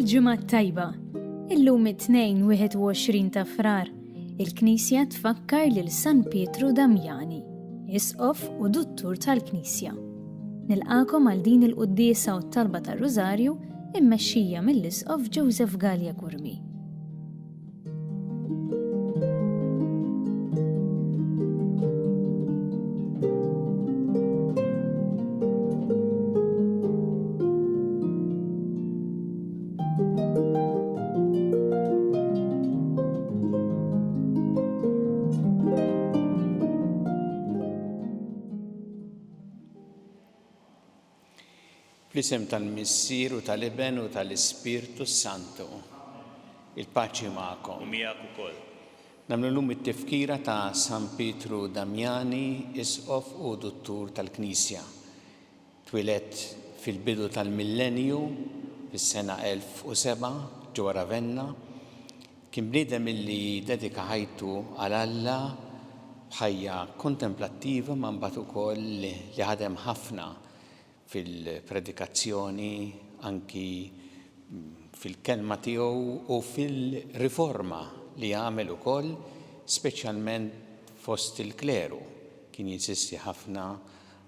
Il-ġimgħa tajba. Illum it-22 ta' Frar, il-Knisja tfakkar lil San Pietru Damjani, Isqof u Duttur tal-Knisja. Nilqakom għal din il-quddiesa u t-talba tar-Rużarju immexxija mill-Isqof Joseph Gallia Kurmi. Fl-isem tal-Missier u tal-Iben u tal-Ispirtu Santu. Il-paċi magħkom. U miegħek ukoll. Nagħmlu llum it-tifkira ta' San Pietru Damjani, Isqof u Duttur tal-Knisja. Twilet fil-bidu tal-millenju, fis-sena 1007 ġewwa Ravenna. Kien bniedem illi dedika ħajtu għal Alla b'ħajja kontemplattiva ma mbagħad ukoll li ħadem ħafna fil-predikazzjoni, anki fil-kelma tiegħu u fil-riforma li għamel ukoll, speċjalment fost il-kleru. Kien jinsisti ħafna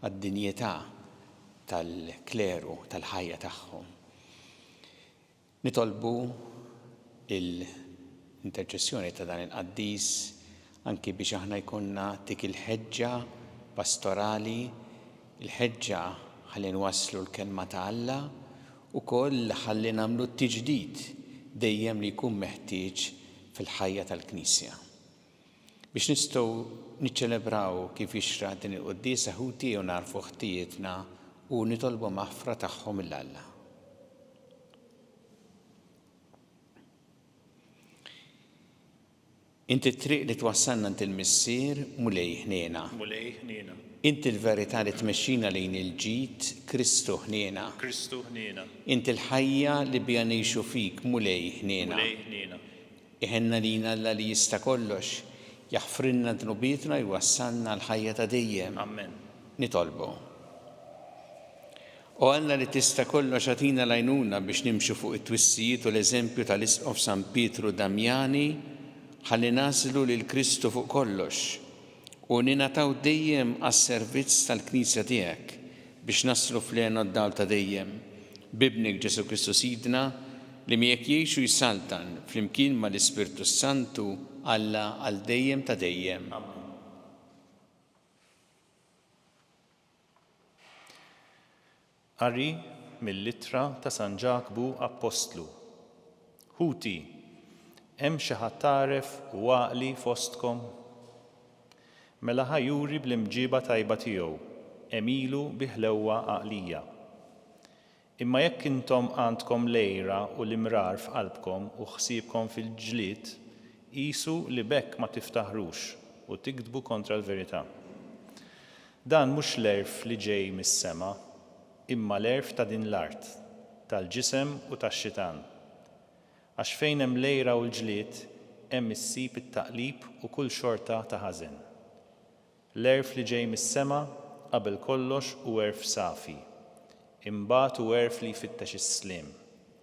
għad-dinjetà tal-kleru, tal-ħajja tagħhom. Nitolbu l-interċessjoni ta' dan il-qaddis anki biex aħna jkollna dik il-ħeġġa pastorali, il-ħeġġa ħalli nwasslu l-kelma ta' Alla u koll ħalli nagħmlu t-tiġdid dejjem li jkun meħtieġ fil-ħajja tal-Knisja. Biex nistgħu niċċelebraw kif ixra din il-quddiesa ħuti u narfu ħtijietna u nitolbu maħfra tagħhom mill-Alla. Inti t-triq li twassalna int il-Missier mulej ħniena. Mulej ħniena. Inti l-verità li tmexxina lejn il-ġid Kristu ħniena. Kristu ħniena. Inti l-ħajja li bija ngħixu fik mulej ħniena. Mulej ħniena. Iħenna lina Alla li jista' kollox, jaħfrilna dnubietna jwassalna l-ħajja ta' dejjem. Amen. Nitolbu. U Alla li tista' kollox għatina lajnuna biex nimxu fuq it-twissijiet u l-eżempju tal-Isqof San Pietru Damjani ħalli naslu lil Kristu fuq kollox u ninataw dejjem għas-servizz tal-Knisja tiegħek biex naslu f'lejna d-dar ta' dejjem. Bibnik Ġesu Kristu Sidna li miegħek jgħixu jsaltan flimkien mal-Ispirtu Santu Alla għal dejjem ta' dejjem. Qari mill-Littra ta' San Ġakbu Apostlu. Ħuti, hemm xi ħadd taref u għaqli fostkom? Mela ħajuri bl-imġiba tajba tiegħu, emilu bi ħlewwa għaqlija. Imma jekk intom għandkom lejra u l-imrar f'qalbkom u ħsiebkom fil-ġlied, qisu li bekk ma tiftaħrux u tikdbu kontra l-verità. Dan mhux l-erf li ġej mis-sema, imma l-erf ta' din l-art, tal-ġisem u tax-xitan. Għax fejn hemm lejra u l-ġlied, hemm issib it-taqlib u kull xorta ta' ħażen. L-erf li ġej mis-sema qabel kollox u erf safi. Imbagħad u erf li jfittex is-sliem,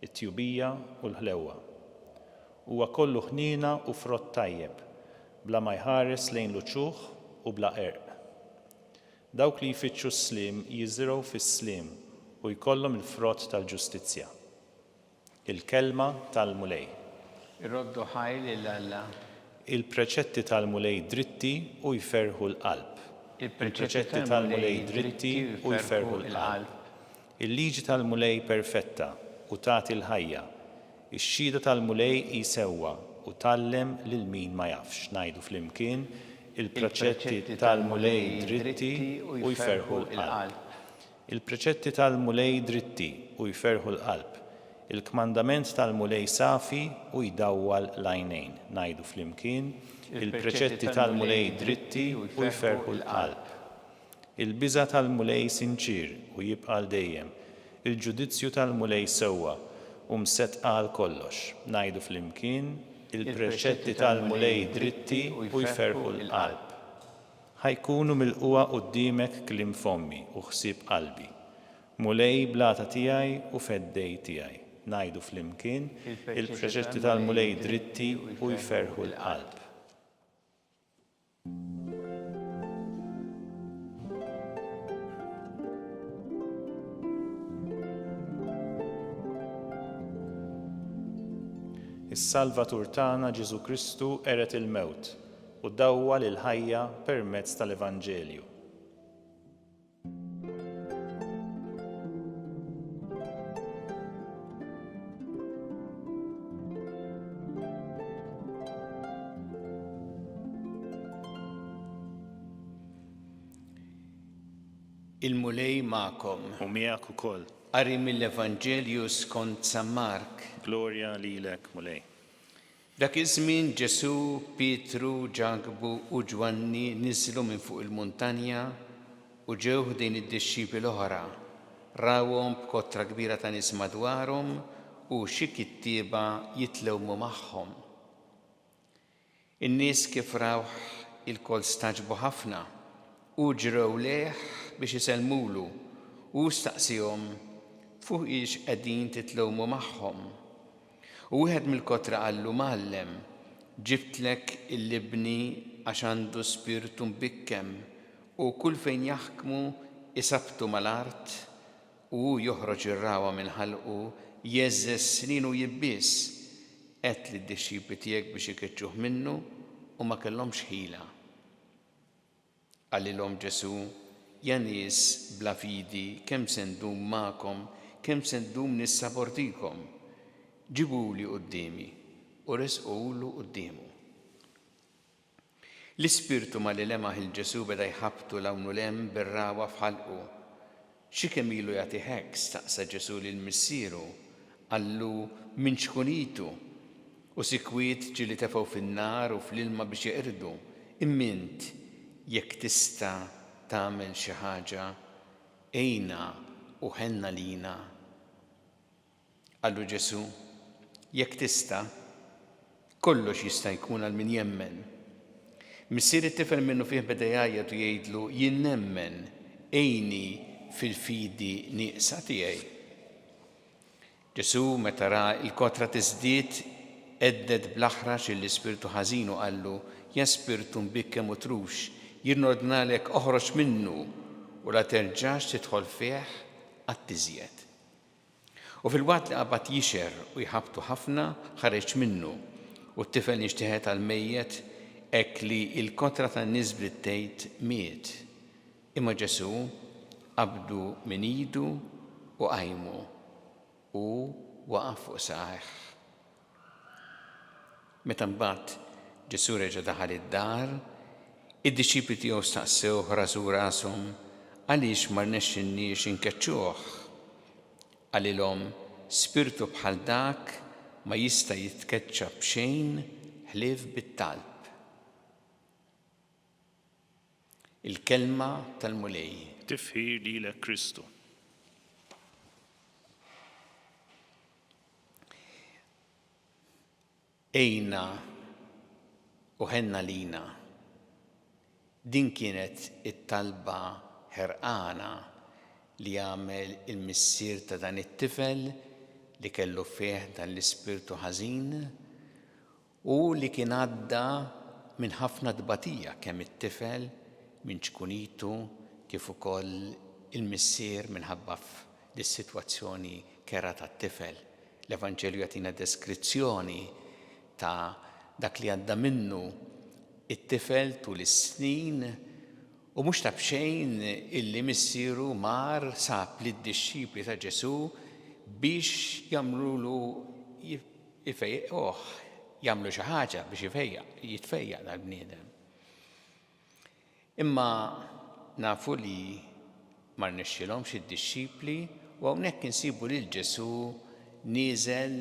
it-tjubija u l-ħlewwa. Huwa kollu ħniena u frott tajjeb, bla ma jħares lejn l-uċuħ u bla qerq. Dawk li jfittxu s-sliem jiżrgħu fis-sliem u jkollhom il-frott tal-ġustizzja. Il-kelma tal-mulej. Irroddu ħajl il-Alla. Il-preċetti tal-mulej dritti u jferħu l-qalb. Il-preċetti tal-mulej dritti u jferħu l-qalb. Il-liġi tal-mulej perfetta u tagħti l-ħajja. Ix-xhieda tal-mulej jisewwa u tallem lil min ma jafx. Ngħidu flimkien il-preċetti tal-mulej dritti u jferħu l-qalb. Il-preċetti tal-mulej dritti u jferħu l-qalb. Il-kmandament tal-mulej safi u jdawwal l-għajnejn. Ngħidu flimkien il-preċetti tal-mulej dritti u jferħu l-qalb. Il-biża tal-mulej sinċir u jibqa' dejjem. Il-ġudizzju tal-mulej sewwa u msettqa għal kollox. Ngħidu flimkien il-preċetti tal-mulej dritti u jferħu l-qalb. Ħajkunu milquwa quddiemek kliem fommi u ħsieb qalbi. Mulej blata tiegħi u feddej tiegħi. ngħidu flimkien il-preċetti tal-mulej dritti u jferħu l-qalb. Is-Salvatur tagħna Ġesu Kristu ered il-mewt u dawwa lil-ħajja permezz tal-Evanġelju. Il-mulej ma'kom. U miegħek ukoll. Qari mill-Evanġelju skont San Mark. Glorja lilek, mulej. Dak iż-żmien Ġesu, Pietru, Ġakbu u Ġwanni niżlu minn fuq il-muntanja u ġew ħdejn id-dixxipli l-oħra. Rawhom b'kottra kbira ta' nies madwarhom u xi kittieba jitlewmu magħhom. In-nies kif rawh il-kol staġbu ħafna u ġrew lejh biex isellmulu u staqsihom fuq ix qegħdin titlewmu magħhom. U wieħed mill-kotra qallu Mgħallem, ġibtlek il-libni għax għandu spiritu mbikkem u kull fejn jaħkmu isabtu mal-art u joħroġ ir-rawa minn ħalqu jeżżes snin u jibbies qed lid-dixxipli tiegħek biex ikeċċuh minnu u ma kellhomx ħila. Qalilhom Ġesu, ja nies bla fidi kemm se ndum magħkom, kemm se ndum nissapportikom. Ġibuli qudiemi u resqulu qudiemu. L-ispirtu ma li lemaħ il-Ġesu beda jħabtu lawnu lem bir-rawa f'ħalqu. Xi kemm ilu jagħti hekk staqsa Ġesu lil missieru, qallu minn xkunitu u sikwiet ġieli tefgħu fin-nar u fl-ilma biex jeqirdu. Immint jekk tista' tagħmel xi ħaġa ejna u ħenna lina. Qallu Ġesu, jekk tista' kollox jista' jkun għal min jemmen. Missier it-tifel minnu fih beda jgħajjed u jgħidlu jien nemmen ejni fil-fidi nieqsa tiegħi. Ġesu meta ra l-kotra tiżdied edded bl-aħrax l-ispirtu ħażin u qallu ja spirtu mbikkem u trux jirnordnalek oħroġ minnu u la terġax tidħol fih għat-tiżjed. U fil-waqt li qabad jixer u jħabtu ħafna ħareġ minnu u t-tifel nixtieħed għall-mejjed hekk li l-kotra tan-nies tgħid miet. Imma Ġesu qabdu minn idu u qajmu u waqaf fuq saqajh. Meta mbagħad Ġesu reġa' daħal id-dar, id-dixxipli tiegħu staqsew ħrasu rashom għaliex ma rnexxinniex inkeċċuh. Qalilhom spirtu bħal dak ma jista' jitkeċċa b'xejn ħlief bit-talb. Il-kelma tal-mulej. Tifħir lilek Kristu. Ejna u ħenna lina. Din kienet it-talba ħerqana li jagħmel il-missier ta' dan it-tifel li kellu fih dan l-ispirtu ħażin u li kien għadda minn ħafna dbatija kemm it-tifel minn ċkunitu kif ukoll il-missier minħabba dis-sitwazzjoni kera tat-tifel. L-Evanġelju jagħtina deskrizzjoni ta' dak li għadda minnu it-tifel tul is-snin u mhux ta' bxejn illi missieru mar sab lid-dixxipli ta' Ġesu biex jagħmlulu jagħmlu xi ħaġa biex jitfejjaq dal-bniedem. Imma nafu li ma rnexxilhomx id-dixxipli u hawnhekk insibu lil Ġesu nieżel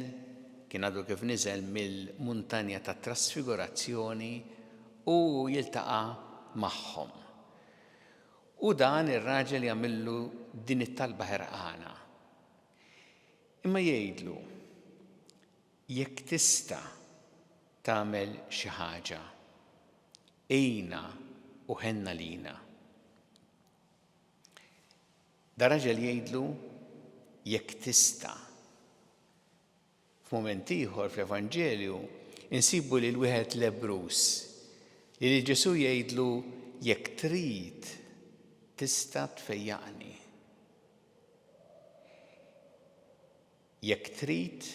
kien għadu kif niżel mill-muntanja tat trasfigurazzjoni u jiltaqa' magħhom. U dan ir-raġel jagħmillu din it-talba ħerqana. Imma jgħidlu jekk tista' tagħmel xi ħaġa ejna u ħenna lina. Da raġel jgħidlu jekk tista' f'mument ieħor fl-Evanġelju insibu lil wieħed lebrus li Ġesu jgħidlu jekk trid tista' tfejjaqni. Jekk trid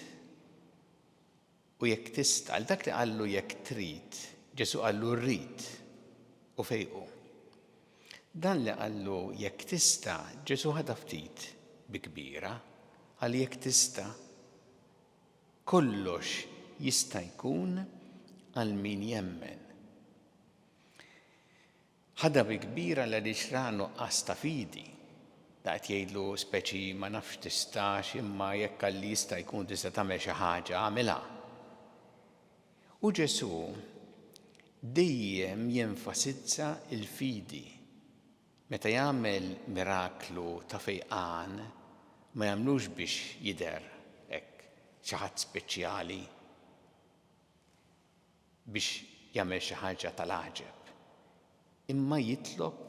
u jekk tista', għal dak li qallu jekk trid, Ġesu qallu rrid u fejqu. Dan li qallu jekk tista', Ġesu ħada ftit bi kbira, għal jekk tista' kollox jista' jkun għal min jemmen. Ħada bi kbira għaliex ra nuqqas ta' fidi. Daqt jgħidlu speċi ma nafx tistax imma jekk għalli jista' jkun tista' tagħmel xi ħaġa għamilha. U Ġesu dejjem jenfasizza l-fidi. Meta jagħmel miraklu ta' fejqan ma jagħmlux biex jidher hekk xi ħadd speċjali biex jagħmel xi ħaġa tal-għaġeb. Imma jitlob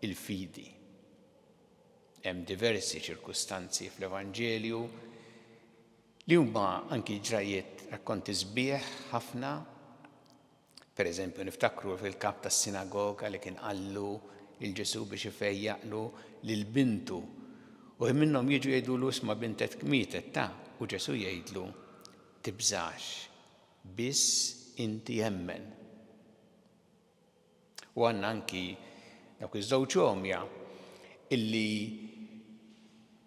il-fidi. Hemm diversi ċirkustanzi fl-Evanġelju li huma anki ġrajiet rakkonti sbieħ ħafna. Pereżempju niftakru fil-kap tas-sinagoga li kien qallu il-Ġesu biex ifejjaqlu lil bintu u minnhom jiġu jgħidulu isma' bintek mietet ta' u Ġesu jgħidlu tibżax biss inti jemmen. U għandna anki dawk iż-żewġ omja illi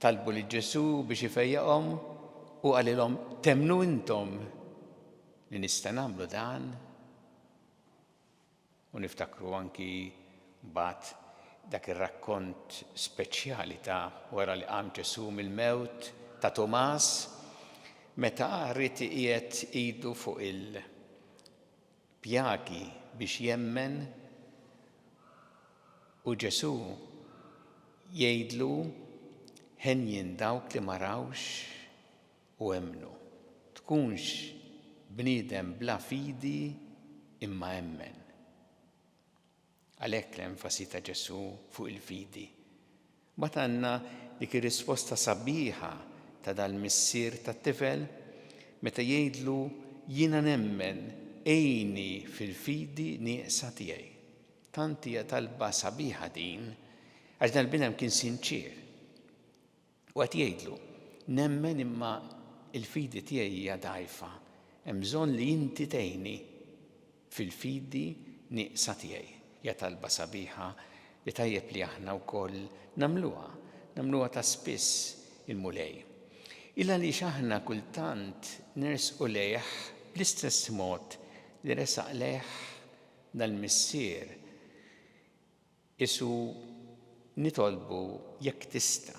talbu lil Ġesu biex ifejjaqhom u qalilhom temnu intom li nista' nagħmlu dan. U niftakru anki mbagħad dak ir-rakkont speċjali ta' wara li qam Ġesu mill-mewt ta' Tomas meta rrid qiegħed idu fuq il-pjagi biex jemmen u Ġesu jgħidlu ħenjin dawk li ma rawx u emnu. Tkunx bniedem bla fidi imma emmen. Għalhekk l-enfasi ta' Ġesu fuq il-fidi. Mbagħad għandna dik ir-risposta sabiħa ta' dal-missier tat-tifel meta jgħidlu jiena nemmen ejni fil-fidi nieqsa tiegħi. Tant hija talba sabiħa din għax dal-bniem kien sinċier. U qed jgħidlu nemmen imma il-fidi tiegħi hija dgħajfa. Hemm bżonn li inti tgħinni fil-fidi nieqsa tiegħi. Hija talba sabiħa li tajjeb li aħna wkoll nagħmluha ta' spiss il-mulej. Illa li aħna kultant nersqu lejh bl-istess mod li resaq lejh dal-missier isu nitolbu jekk tista'.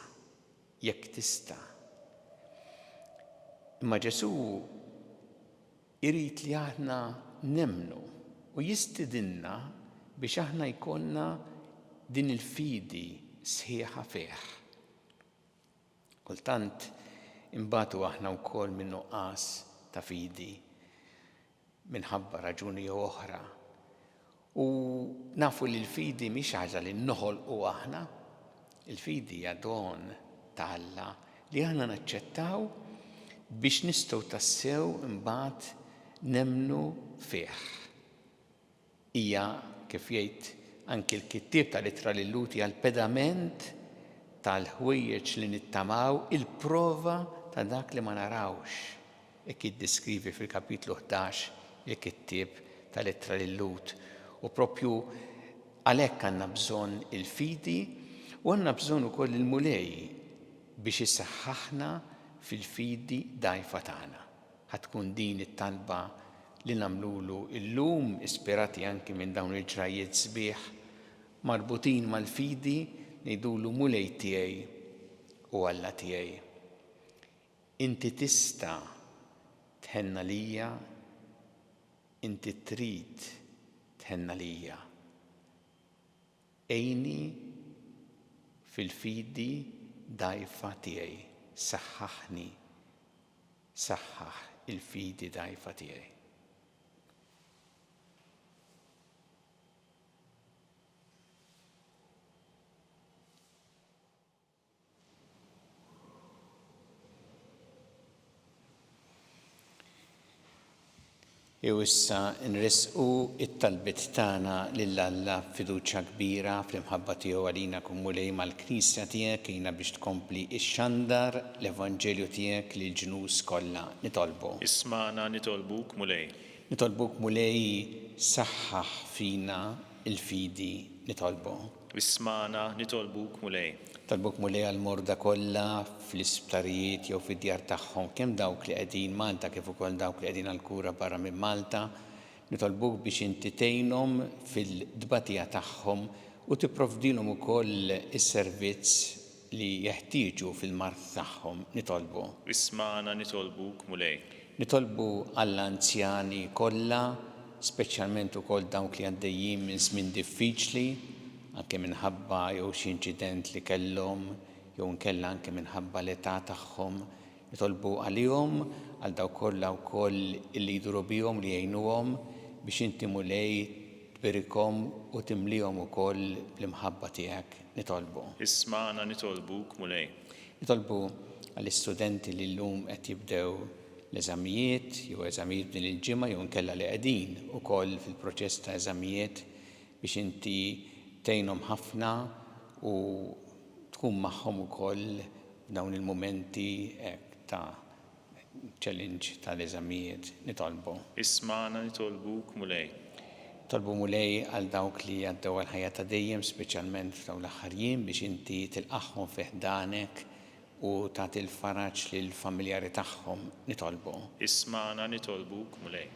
Imma Ġesu irid li aħna nemmnu u jistidinna biex aħna jkollna din il-fidi sħiħa fih. Kultant imbagħtu aħna wkoll minn nuqqas ta' fidi minħabba raġuni oħra. U nafu li l-fidi mhix ħaġa li noħolqu aħna. Il-fidi hija don ta' Alla li aħna naċċettaw biex nistgħu tassew imbagħad nemmnu fih. Hija kif jgħid anki l-kittieb tal-Ittra lil-Luti għall-pedament tal-ħwejjeġ li nittamaw il-prova ta' dak li ma narawx. Hekk jiddeskrivi fil-kapitlu 11 il-kittieb tal-Ittra lil-Lut. U propju għalhekk għandna bżonn il-fidi u għandna bżonn ukoll il-mulej biex isaħħaħna fil-fidi dgħajfa tagħna. Ħatkun din it-talba li nagħmlulu illum ispirati anki minn dawn il-ġrajiet sbieħ marbutin mal-fidi ngħidulu mulej tiegħi u Alla tiegħi. Inti tista' tħenna lija, inti trid tħenna lija. Ejni fil-fidi dgħajfa tiegħi, saħħaħni, saħħaħ il-fidi dgħajfa tiegħi. U issa nrisqu it-talbit tagħna lil Alla fiduċja kbira fl-imħabba tiegħu għalina kumulej mal-Knisja tiegħek jiena biex tkompli ix-xandar l-Evanġelju tiegħek lil ġnus kollha nitolbu. Ismana nitolbuk mulej. Nitolbuk mulej saħħaħ fina il-fidi nitolbu. Ismana nitolbuk mulej. Talbuk mulej għal-morda kollha fl-isptarijiet jew fid-djar tagħhom kemm dawk li qegħdin Malta kif ukoll dawk li qegħdin għall-kura barra minn Malta. Nitolbuk biex inti tgħinhom fil-dbatija tagħhom u tipprovdilhom ukoll is-servizz li jeħtieġu fil-mart tagħhom nitolbu. Ismana nitolbuk mulej. Nitolbu għall-anzjani kollha, speċjalment ukoll dawk li għaddejjin minn żmien diffiċli, anke minħabba jew xi inċident li kellhom jew nkella anke minħabba l-età tagħhom. Nitolbu għalihom għal dawk kollha wkoll illi jduru bihom li jgħinuhom biex inti mulej tbirikhom u timlihom ukoll bl-imħabba tiegħek nitolbu. Ismana nitolbuk mulej. Nitolbu għall-istudenti li llum qed jibdew l-eżamijiet jew eżamijiet din il-ġimgħa jew nkella li qegħdin ukoll fil-proċess ta' eżamijiet biex inti tgħinhom ħafna u tkun magħhom ukoll dawn il-mumenti ta' challenge tal-eżamijiet nitolbu. Ismana nitolbuk mulej. Tolbu mulej għal dawk li għaddew għal-ħajja ta' dejjem, speċjalment f'dawn l-aħħar jiem biex inti tilqaħħom fih ħdanek u tagħti l-faraġġ lill-familjari tagħhom nitolbu. Ismana nitolbuk mulej.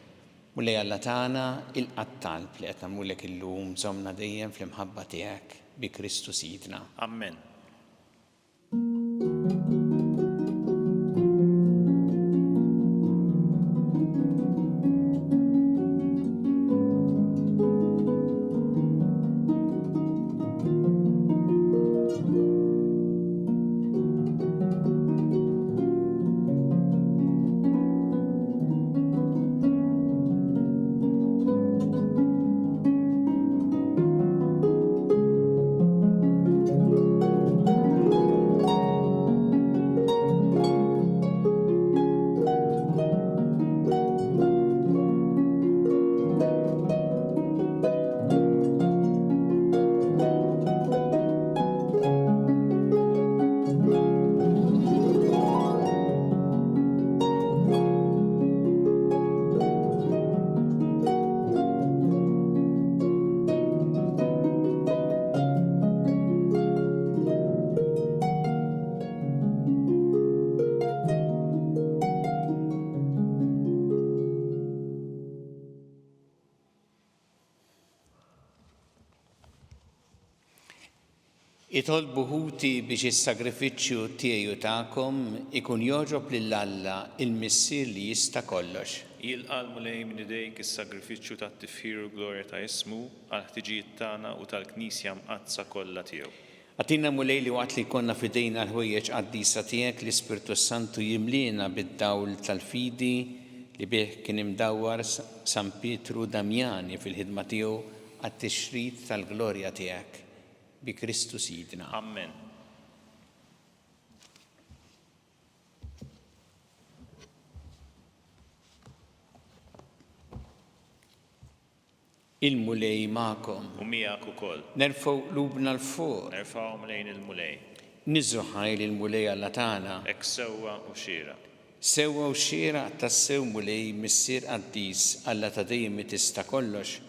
Mulej Alla tagħna il-qattalb li qed nagħmlulek illum żommna dejjem fl-imħabba tiegħek bi Kristu Sidna. Amen. Itolbu ħuti biex is-sagrifiċċju tiegħi u tagħkom ikun jogħġob lil Alla il-Missier li jista' kollox. Jilqal mulej minn idejk is-sagrifiċċju tat-tifħir u glorja ta' ismu għal ħtiġijiet tagħna u tal-Knisja mqazza kollha tiegħu. Għatina mulej li waqt li konna fidejna l-ħwejjeġ qaddisa tiegħek l-Ispirtu Santu jimlina bid-dawl tal-fidi li bih kien imdawwar San Pietru Damjani fil-ħidma tiegħu għat-tixrid tal-glorja tiegħek. Bi Kristu Sidna. Amen. Il-mulej ma'kom. U miegħek ukoll. Nerfgħu qlubna l-fuq. Nerfgħu lejn il-mulej. Niżru ħajl il-mulej Alla tagħna. Hekk sewwa u xieraq. Sewwa u xieraq tas-sew mulej missier qaddis Alla ta' dejjem tista' kollox.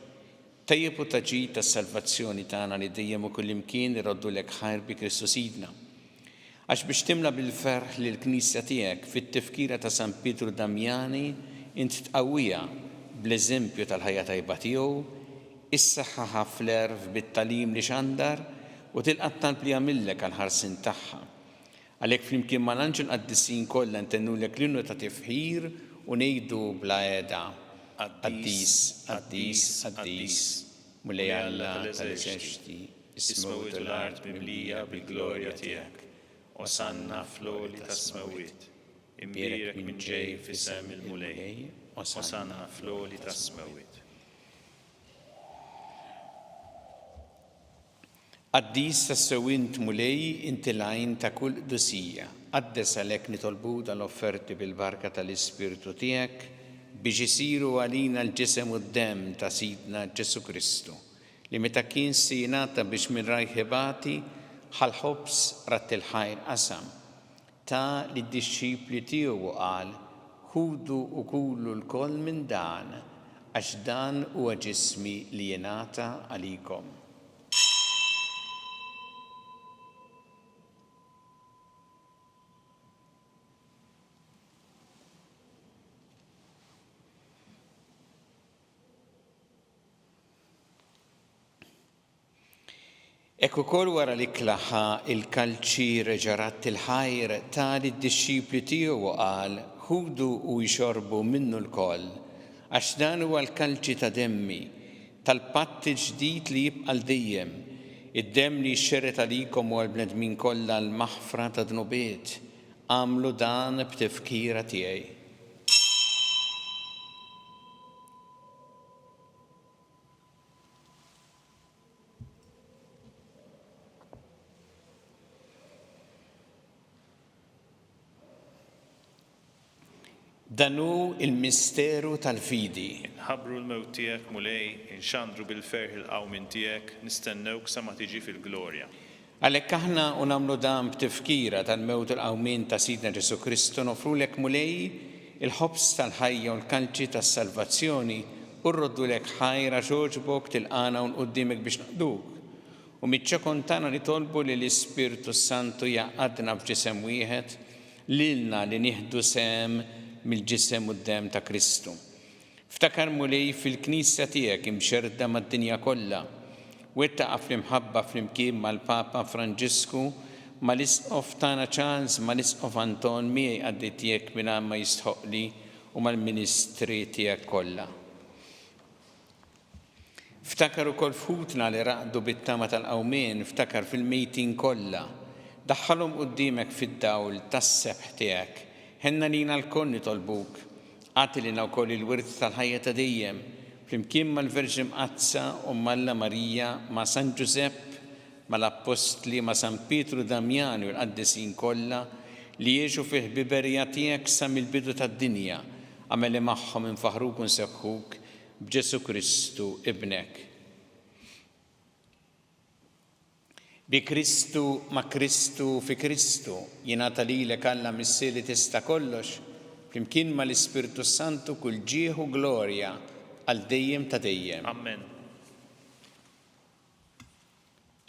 Tajjeb u taġid tas-salvazzjoni tagħna li dejjem u kullimkien iroddu lek ħajr bi Kristu Sidna. Għax biex timla bil-ferħ lill knisja tiegħek fit-tifkira ta' San Pietru Damjani int tqawwija bl-eżempju tal-ħajja tajba tiegħu, issaħħaħa fl-erf bit-talim li xandar u tilqa' talb li jagħmillek għall-ħarsien tagħha. Għalhekk flimkien mal-anġel qaddisin kollha ntennulek l-innu ta' tifħir u ngħidu bla għeda. Qaddis, qaddis, qaddis, mulej Alla tal-eżerċiti, ismewt l-art mimlija bil-glorja tiegħek. Osanna fl-oli ta' smewit, imbierek minn ġej fisem il-mulej, osanna fl-oli ta' smewit. Qaddis tas-sewint mulej inti l-għajn ta' kull qdusija, qaddes għalhekk nitolbu dal-offerti bil-barka tal-Ispirtu tiegħek biex isiru għalina l-ġisem u d-dem ta' Sidna Ġesu Kristu li meta kien sinata biex minn rajħibati ħal-ħobs rat il-ħajr qasam ta' li d-disċipli tiegħu qal ħudu u kulu l-koll minn dan għax dan huwa ġismi li jingħata għalikom. Ekku kol wara li klaħa il-kalċir ġarat il-ħajr ta' li d-disċipli tiegħu qal ħudu u jxorbu minnu l-koll għax dan huwa l-kalċi ta' demmi tal-patt ġdid li jibqa' dejjem id-demm li jxxerret għalikom u għall-bnedmin kollha l-maħfra ta' dnubiet għamlu dan b'tifkira tiegħi. Danu il-misteru tal-fidi. Nħabbru l-mewt tiegħek mulej, inxandru bil-ferħ il-qawmin tiegħek, nistennewk sa ma tiġi fil-glorja. Għalhekk aħna u nagħmlu dan b'tifkira tal-mewt il-qawmin ta' Sidna Ġesu Kristu nofrulek mulej il-ħobs tal-ħajja u l-kalċi tas-salvazzjoni u rroddulek ħajra ġoġbok tilqana u nquddimek biex naqduk. U miċ-ċokon tagħna nitolbu li l-Ispirtu Santu jaqadna f'ġisem wieħed lilna li nieħdu sem mill-ġisem u d-dem ta' Kristu. Ftakar mulej fil-Knisja tiegħek imxerda mad-dinja kollha u ittaqa' fl-imħabba fl-imkien mal-Papa Franġisku mal-Isqof tagħna Charles mal-Isqof Anton miegħi għaddi tiegħek mingħajr ma jistħoqli u mal-Ministri tiegħek kollha. Ftakar ukoll futna li raqdu bit-tama tal-qawmien, ftakar fil-mejtin kollha. Daħħalhom quddiemek fid-dawl tas-sebħ tiegħek. Ħenna lina l-koll nitolbuk, għati lina wkoll il-wirt tal-ħajja ta' dejjem, flimkien mal-Verġi Mqazza u Malla Marija ma' San Ġusepp, mal-Apostli ma' San Pietru Damjan u l-qaddisin kollha li jiġu fil-ħbiberija tiegħek sa mill-bidu tad-dinja, għamel li magħhom infaħruk u nseħħuk b'Ġesu Kristu ibnek. Bi Kristu ma' Kristu fi Kristu jingħata lilek Alla missieri tista' kollox flimkien mal-Ispirtu Santu kull ġieħ u glorja għal dejjem ta' dejjem. Amen.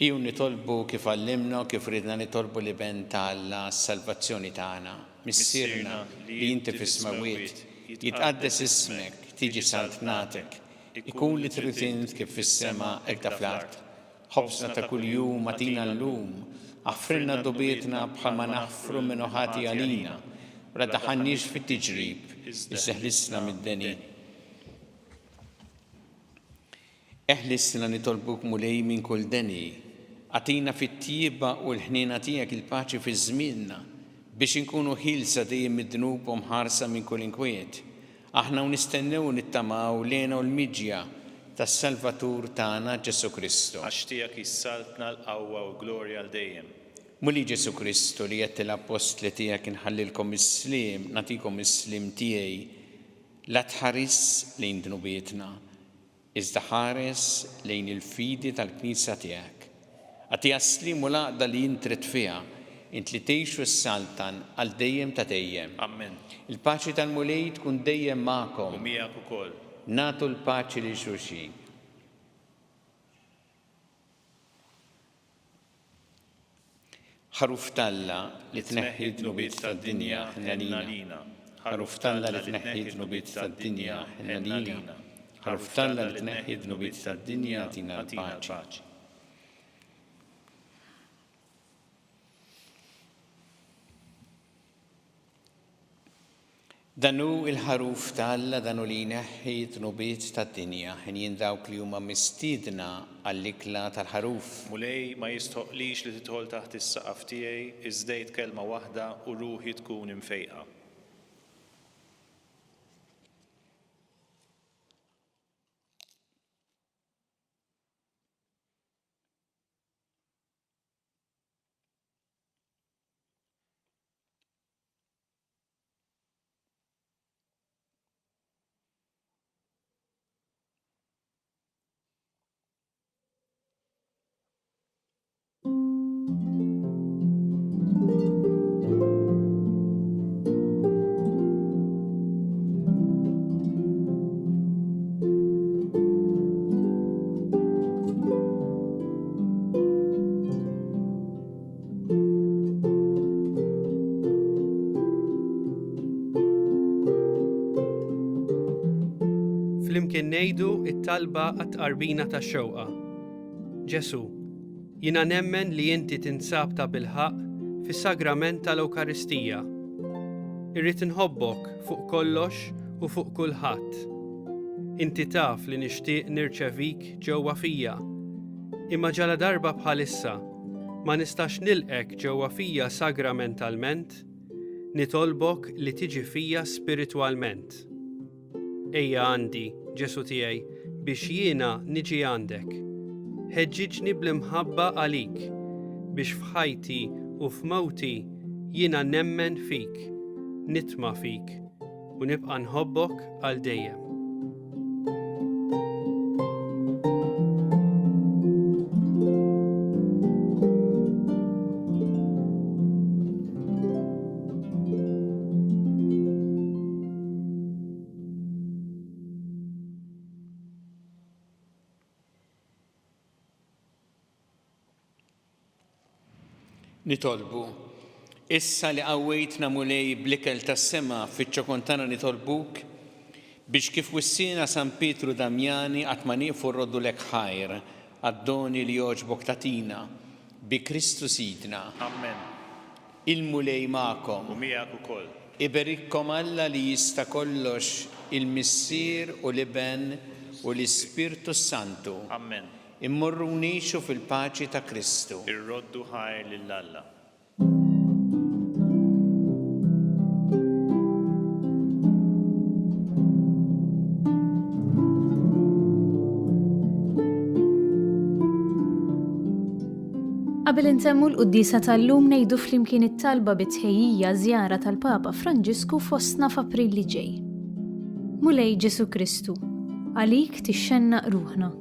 Iju nitolbu kif għallimna u kif ridna nitolbu li ben Alla s-salvazzjoni tagħna. Missierna li inti fis-smawiet jitqaddes ismek, tiġi saltnatek, ikun li trid int kif fis-sema hekk fl-art. ħobsna ta' kuljum matina l-lum, aħfrilna dobietna bħalma naħfru minn ħati għalina, wara daħannix fit-tiġrib, isseħlisna mid-deni. Eħlisna nitolbuk mulej minn kull deni, għatina fit-tjiba u l-ħnina tiegħek il-paċi fi żmienna biex inkunu ħilsa dejjem mid-dnub u mħarsa minn kull inkwiet. Aħna u nistennew nittamaw lena u l-miġja tas-Salvatur tagħna Ġesu Kristu. Għax tiegħek issaltna l-qawwa u glorja għal dejjem. Muli Ġesu Kristu li qed l-apostli tiegħek inħallilkom is-slim, nagħtikom is-slim tiegħi, la tħares lejn dnubietna, iżda ħares lejn il-fidi tal-Knisja tiegħek. Għatija slim u laqda li jintret fiha, int li tgħixu s-saltan għal dejjem ta' dejjem. Amen. Il-paċi tal-mulej tkun dejjem magħkom. U miegħek ukoll. Natu l-paċi li xulxin. ħaruf talla li tneħħi d-dnubiet tad-dinja ħnalina. ħaruf talla li tneħħi d-dnubiet tad-dinja ħnalina. ħaruf talla li tneħħi d-dnubiet tad-dinja tina l-paċi. Danu il-ħaruf talla danu li jneħħi d-dnubiet tad-dinja ħin jindawk li huma mistiedna għall-ikla tal-ħaruf. Mulej ma jistħoqlix li tidħol taħt is-saqaf tiegħi, iżdejt kelma waħda u ruħi tkun imfejqa. flimkien ngħidu it-talba għat-tqarbina tax-xewqa. Ġesu, jiena nemmen li inti tinsab ta' bilħaq fis-sagrament tal-Ewkaristija. Irrid inħobbok fuq kollox u fuq kulħadd. Inti taf li nixtieq nirċevik ġewwa fija, imma ġala darba bħalissa ma nistax nilqek ġewwa fija sagramentalment, nitolbok li tiġi fija spiritwalment. Ejja għandi, Ġesu tiegħi, biex jiena niġi għandek. Ħeġġiġni bl-imħabba għalik, biex f'ħajti u f'mewti jiena nemmen fik, nitma' fik u nibqa' nħobbok għal dejjem. Nitolbu, issa li qawwejtna mulej bl-ikel tas-sema fiċ-ċokontana nitolbuk biex kif wissina San Pietru Damjani qatt ma nieqfu rroddu lek ħajr għad-doni li jogħġbok tatina bi Kristu Sidna. Amen. Il-mulej magħkom. U miegħek ukoll. Iberikkom Alla li jista' kollox il-Missier u l-Iben u l-Ispirtu Santu. Amen. Immorru nixu fil-paċi ta' Kristu. Irroddu ħajr lill-Alla. Qabel intemmu l-quddisa tal-lum ngħidu flimkien it-talba bit-tħejjija żjara tal-Papa Franġisku fostna f'April li ġej. Mulej Ġesu Kristu, għalik tixxennaq ruħna.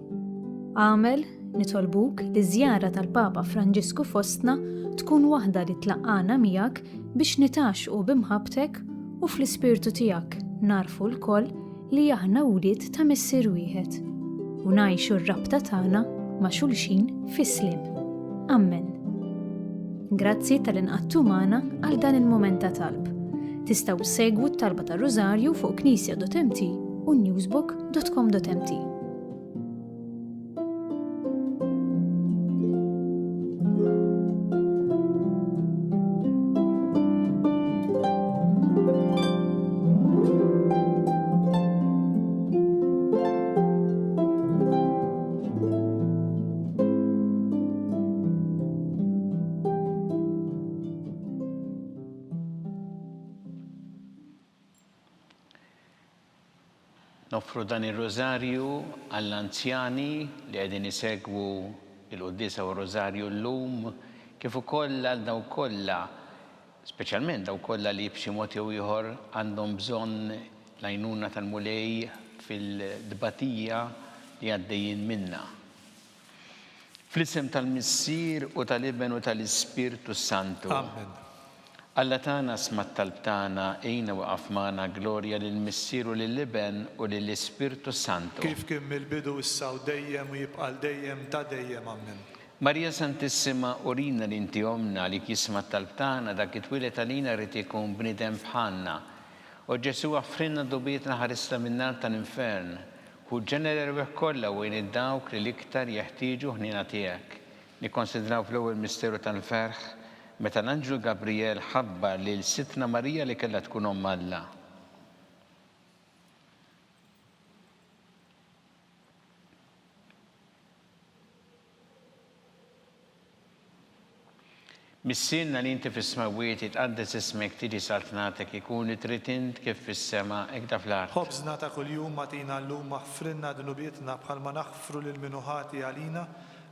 Għamel nitolbuk li żjara tal-Papa Franġisku fostna tkun waħda li tlaqqana miegħek biex nitaxqu bimħabtek u fl-ispirtu tiegħek narfu l-koll li aħna wlied ta' Missier wieħed u ngħixu r-rabta tagħna ma' xulxin fis-slim. Amen. Grazzi tal-inqattu magħna għal dan il-mument ta' talb. Tistgħu segwu t-talba tar-Rożarju fuq knisja.mt u newsbook.com.mt. Nofru dan ir-Rożarju għall-anzjani li qegħdin isegwu l-Quddisa u r-Rożarju llum kif ukoll għal dawk kollha, speċjalment dawk kollha li b'xi mod jew ieħor għandhom bżonn l-għajnuna tal-mulej fil-dbatija li għaddejjin minnha. Fl-isem tal-Missier u tal-Iben u tal-Ispirtu Santu. Amen. Alla tagħna smat talb tagħna ejna waqaf magħna glorja lill-Missier u lill-Iben u lill-Ispirtu Santu. Kif kien mill-bidu issa u dejjem u jibqa' dejjem ta' dejjem. Amen. Marija Santissima, urina li inti omna li kisma talb tagħna dak it-twilet għalina rrid ikun bniedem bħalna. U Ġesu għaffrinna dubietna ħarisna min-nar tal-infern. U ġenera rweħ kollha wejn id-dawk li l-iktar jeħtieġu ħnina tiegħek. Nikkonsidraw fl-ewwel misteru tal-ferħ meta l-Anġlu Gabriel ħabbar lil Sitna Marija li kellha tkun Omm Alla. Missierna li inti fis-smawiet itqaddes ismek tiġi saltnatek ikun trid int kif fis-sema hekk da fl-art. Ħobżna ta' kuljum agħtina llum aħfrilna dunubietna bħalma naħfru lil minuħati għalina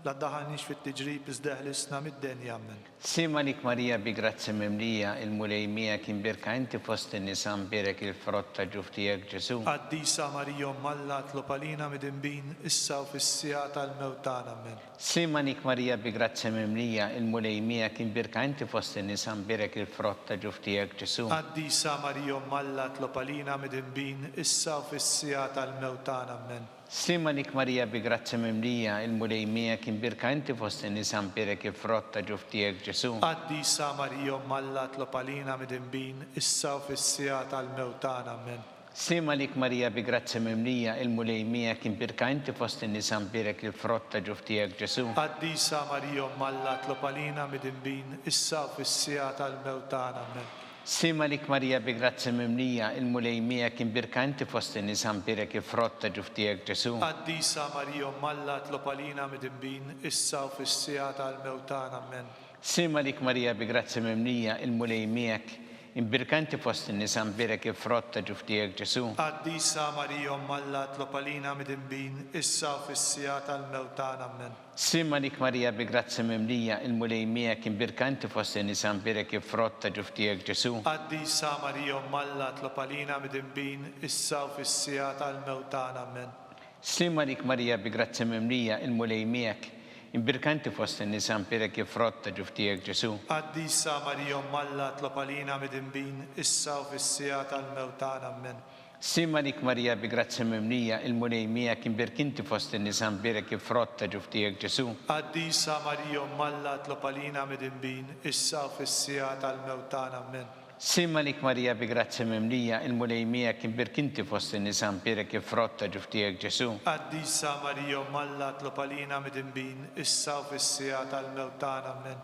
la daħalniex fit-tiġrib iżdeħlisna mid-denja. Amen. Sima lik Marija bi grazzi mimlija il-mulej miegħek imbirka inti fost in-nisa mberek il-frott ta' ġuf tiegħek Ġesu. Qaddisa Marija Omm Alla tlob għalina midinbin issa u fis-sija tal-mewt tagħna. Amen. Sima lik Marija bi grazzi mimlija il-mulej miegħek imbirka inti fost in-nisa mberek il-frott ta' ġuf tiegħek Ġesu. Qaddisa Marija Omm Alla tlob għalina midinbin issa u fis-sija tal-mewt tagħna. Amen. Sima lik Marija bi grazzi mimlija il-mulej miegħek imbirka inti fost in-nisa mberek il-frott ta' ġuf tiegħek Ġesu. Qaddisa Marija Omm Alla tlob għalina midinbin issa u fis-sija tal-mewt tagħna. Amen. Sima lik Marija bi grazzi mimlija il-mulej miegħek imbirka inti fost in-nisa mbirek il-frott ta' ġuftijek Ġesu. Qaddisa Marija Malla tlopalina mid-imbin issa u fis-sija tal-mewt tagħna. Amen. Sima lik Marija bi grazzi mimlija il-mulej miegħek imbirka inti fost in-nisa mbirek il-frott ta' ġuftijek Ġesu. Qaddisa Marija Malla tlopalina mid-imbin issa u fis-sija tal-mewt tagħna. Amen. Sima lik Marija bi grazzi mimlija il-mulej miegħek imbirka inti fost in-nisa mbirek il-frott ta' ġuftijek Ġesu. Qaddisa Marija Malla tlopalina mid-imbin issa u fis-sija tal-mewt tagħna. Amen. Sima lik Marija bi grazzi mimlija il-mulej miegħek imbirka inti fost in-nisa mbirek il-frott ta' ġuftijek Ġesu. Qaddisa Marija Malla tlopalina mid-imbin issa u fis-sija tal-mewt tagħna. Amen. Sima lik Marija bi grazzi mimlija il-mulej miegħek imbirka inti fost in-nisa mbirek il-frott ta' ġuftijek Ġesu. Qaddisa Marija Malla tlopalina mid-imbin issa u fis-sija tal-mewt tagħna. Amen. Sima lik Marija bi grazzi mimlija il-mulej miegħek imbirka inti fost in-nisa mbirek il-frott ta' ġuftijek Ġesu. Qaddisa Marija Malla tlopalina mid-imbin issa u fis-sija tal-mewt tagħna. Amen. Sima lik Marija bi grazzi mimlija il-mulej miegħek imbirka inti fost in-nisa mbirek il-frott ta' ġuftijek Ġesu. Qaddisa Marija Malla tlopalina mid-imbin issa u fis-sija tal-mewt tagħna. Amen.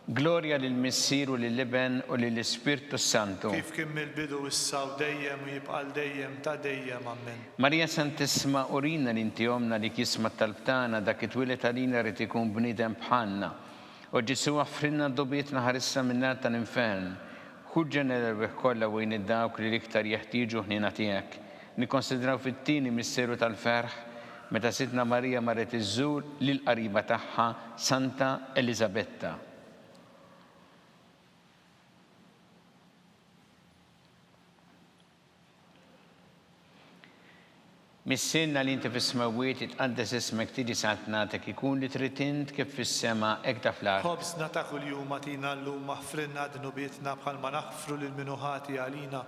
Gloria lill-Missieru lill-Iben u lill-Ispirtu Santu. Kif kien mill-bidu issa u dejjem u jibqa' dejjem ta' dejjem. Amen. Marija Santissima urina l-inti omna li kisma talbtana dak it-twilet għalina rrid ikun bniedem bħalna. U Ġesu offrinna d-dobietna ħarissa min-nar tal-infern. Ħuġġen l-erbeħ kollha wejn id-dawk li l-iktar jeħtieġu ħnina tiegħek. Nikkonsidraw fit-tieni misteru tal-ferħ meta Sidna Marija marret iżżur lil qariba tagħha Santa Elisabetta. Missinna li inti fis-smawiet itqaddes ismek tiġi sa'at nagħtek ikun li trid int kif fis-sema hekk ta' fl-art. Ħobżna ta' kuljum agħtina llum aħfrilna dnubietna bħalma naħfru lil minuħati għalina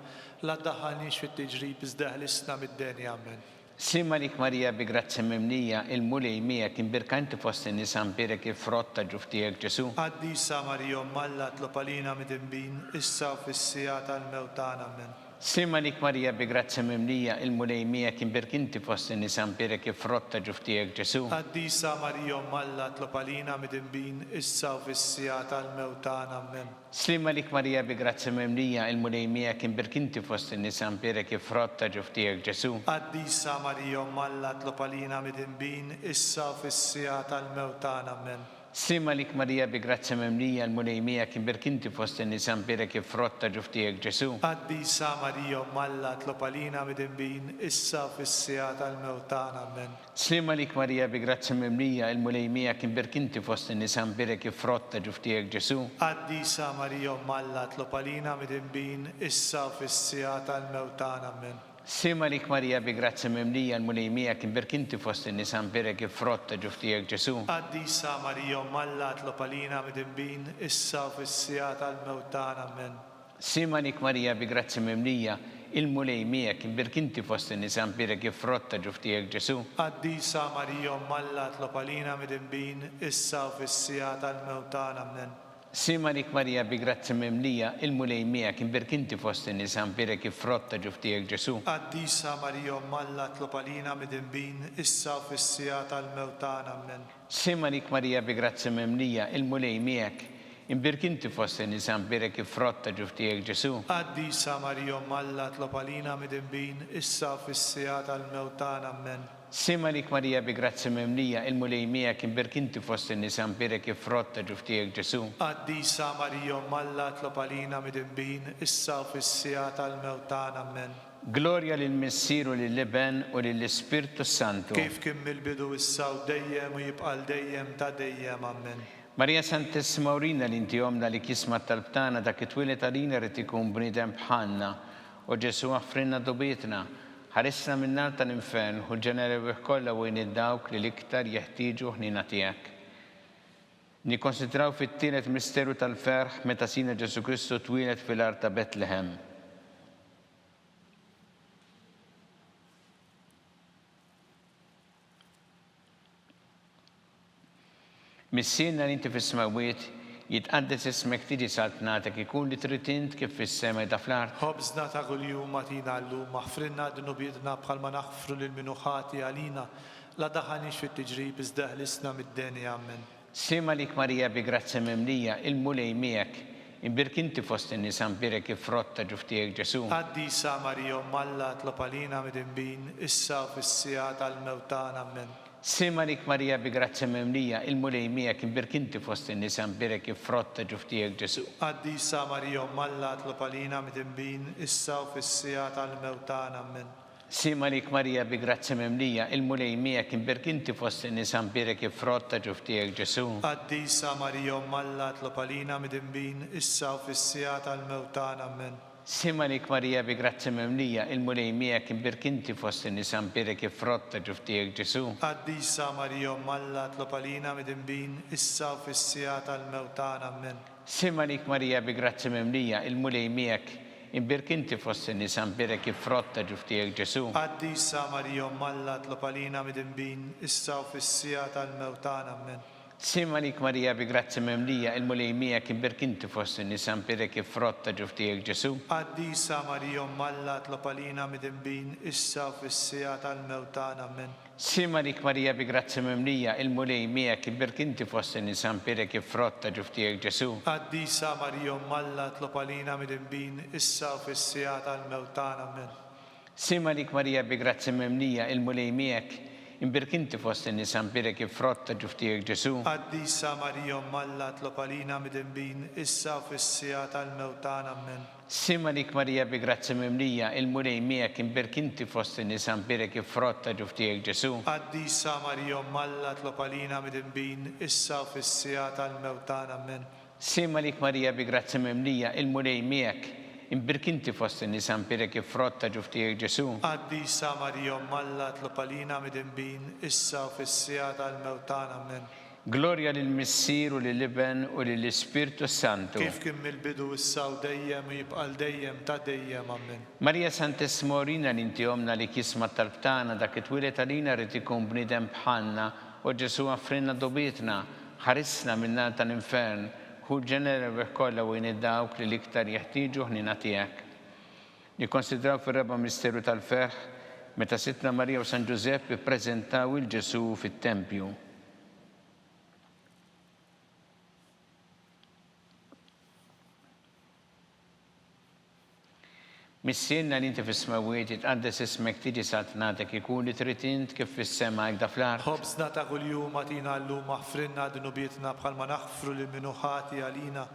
la ddaħħalniex fit-tiġrib iżda ħlisna mid-denja. Amen. Sima lik Marija bi grazzi mimlija il-mulej miegħek imbirka inti fost in-nisa mbirek il-frott ta' ġuftijek Ġesu. Qaddisa Marija Malla tlopalina mid-imbin issa u fis-sija tal-mewt tagħna. Amen. Sima lik Marija bi grazzi mimlija il-mulej miegħek imbirka inti fost in-nisa mbirek il-frott ta' ġuftijek Ġesu. Qaddisa Marija Malla tlopalina mid-imbin issa u fis-sija tal-mewt tagħna. Amen. Sima lik Marija bi grazzi mimlija il-mulej miegħek imbirka inti fost in-nisa mbirek il-frott ta' ġuftijek Ġesu. Qaddisa Marija Malla tlopalina mid-imbin issa u fis-sija tal-mewt tagħna. Amen. Sima lik Marija bi grazzi mimlija il-mulej miegħek imbirka inti fost in-nisa mbirek il-frott ta' ġuftijek Ġesu. Qaddisa Marija Malla tlopalina mid-imbin issa u fis-sija tal-mewt tagħna. Amen. Sima lik Marija bi grazzi mimlija il-mulej miegħek imbirka inti fost in-nisa mbirek il-frott ta' ġuftijek Ġesu. Qaddisa Marija Malla tlopalina mid-imbin issa u fis-sija tal-mewt tagħna. Amen. Sima lik Marija bi grazzi mimlija il-mulej miegħek imbirka inti fost in-nisa mbirek il-frott ta' ġuftijek Ġesu. Qaddisa Marija Malla tlopalina mid-imbin issa u fis-sija tal-mewt tagħna. Amen. Sima lik Marija bi grazzi mimlija il-mulej miegħek imbirka inti fost in-nisa mbirek il-frott ta' ġuftijek Ġesu. Qaddisa Marija Malla tlopalina mid-imbin issa u fis-sija tal-mewt tagħna. Amen. Sima lik Marija bi grazzi mimlija il-mulej miegħek imbirka inti fost in-nisa mbirek il-frott ta' ġuftijek Ġesu. Qaddisa Marija Malla tlopalina mid-imbin issa u fis-sija tal-mewt tagħna. Amen. Sima lik Marija bi grazzi mimlija il-mulej miegħek imbirka inti fost in-nisa mbirek il-frott ta' ġuftijek Ġesu. Qaddisa Marija Malla tlopalina mid-imbin issa u fis-sija tal-mewt tagħna. Amen. Sima lik Marija bi grazzi mimlija il-mulej miegħek imbirka inti fost in-nisa mbirek il-frott ta' ġuftijek Ġesu. Qaddisa Marija Malla tlopalina mid-imbin issa u fis-sija tal-mewt tagħna. Amen. Gloria lill-Missieru lill-Iben u lill-Ispirtu Santu. Kif kien mill-bidu issa u dejjem u jibqa' dejjem ta' dejjem. Amen. Marija Santissima urina l-inti omna li kisma talbtana dak it-twilet għalina rrid ikun bniedem bħalna. U Ġesu offrinna dobietna ħarissna min-nar tal-infern u l-ġenerewih kollha wejn id-dawk li l-iktar jeħtieġu ħnina tiegħek. Nikkonsidraw fit-tielet misteru tal-ferħ meta Sina Ġesu Kristu twilet fil-art ta' Betlehem. Missina li inti fis-smawiet jitqaddes ismek tiġi saltnatek ikun li trid int kif fis-sema da fl-art. خبزنا تا كل يوم اعطينا اللوم اغفر لنا ذنوبنا بحال ما نغفر للمنوخات علينا لا تدخلنيش في التجريب بس دهلسنا من الدنيا امين. Sima lik Marija bi grazzi mimlija il-mulej miegħek imbirk inti fost in-nies ambirek ifrotta ġuftijek Ġesu. قديسة مريم ملا اطلب علينا مدنبين إسا في السيات الموتان امين. Sima lik Marija bi grazzi mimlija il-mulej miegħek imbirk inti fost in-nies ambirek ifrotta ġuftijek Ġesu. قديسة مريم ملا اطلب علينا مدنبين إسا في السيات الموتان امين. Sima lik Marija bi grazzi mimlija il-mulej miegħek imbirk inti fost in-nies ambirek ifrotta ġuftijek Ġesu. قديسة مريم ملا اطلب علينا مدنبين إسا في السيات الموتان امين. Sima lik Marija bi grazzi mimlija il-mulej miegħek imbirk inti fost in-nies ambirek ifrotta ġuftijek Ġesu. قديسة مريم ملا اطلب علينا مدنبين إسا في السيات الموتان امين. Sima lik Marija bi grazzi mimlija il-mulej miegħek imbirk inti fost in-nies ambirek ifrotta ġuftijek Ġesu. قديسة مريم ملا اطلب علينا مدنبين إسا في السيات الموتان امين. Sima lik Marija bi grazzi mimlija il-mulej miegħek imbirk inti fost in-nies ambirek ifrotta ġuftijek Ġesu. قديسة مريم ملا اطلب علينا مدنبين إسا في السيات الموتان امين. Sima lik Marija bi grazzi mimlija il-mulej miegħek imbirk inti fost in-nies ambirek ifrotta ġuftijek Ġesu. قديسة مريم ملا اطلب علينا مدنبين إسا في السيات الموتان امين. Sima lik Marija bi grazzi mimlija il-mulej miegħek imbirk inti fost in-nies ambirek ifrotta ġuftijek Ġesu. قديسة مريم ملا اطلب علينا مدنبين إسا في السيات الموتان امين. Sima lik Marija bi grazzi mimlija il-mulej miegħek imbirk inti fost in-nies ambirek ifrotta ġuftijek Ġesu. قديسة مريم ملا اطلب علينا مدنبين إسا في السيات الموتان امين. Sima lik Marija bi grazzi mimlija il-mulej miegħek imbirk inti fost in-nies ambirek ifrotta ġuftijek Ġesu. قديسة مريم ملا اطلب علينا مدنبين إسا في السيات الموتان امين. Glorja lill-Missier u lill-Iben u lill-Ispirtu Santu. كيف كم البدو الساو ديم ويبقى الديم تا ديم امين. Marija Sant'Esmorina li inti omna li kisma tal-btana dak it-twilet għalina rrid ikun bniedem bħalna u Ġesu għaffrinna dobietna ħarisna minna tal-infern hu ġenera kollha u dawk li l-iktar jeħtieġu ħnina tiegħek. Nikkonsidraw fir-raba misteru tal-ferħ meta Sittna Marija u San Giuseppe ppreżentaw il-Ġesu fit-Tempju. Missienna li inti fis-smawiet jitqaddes ismek tiġi saltnatek ikun li trid int kif fis-sema da fl-art. خبزنا تا كل يوم اعطينا اللوم اغفر لنا ذنوبنا بحال ما نغفر للمنوخات علينا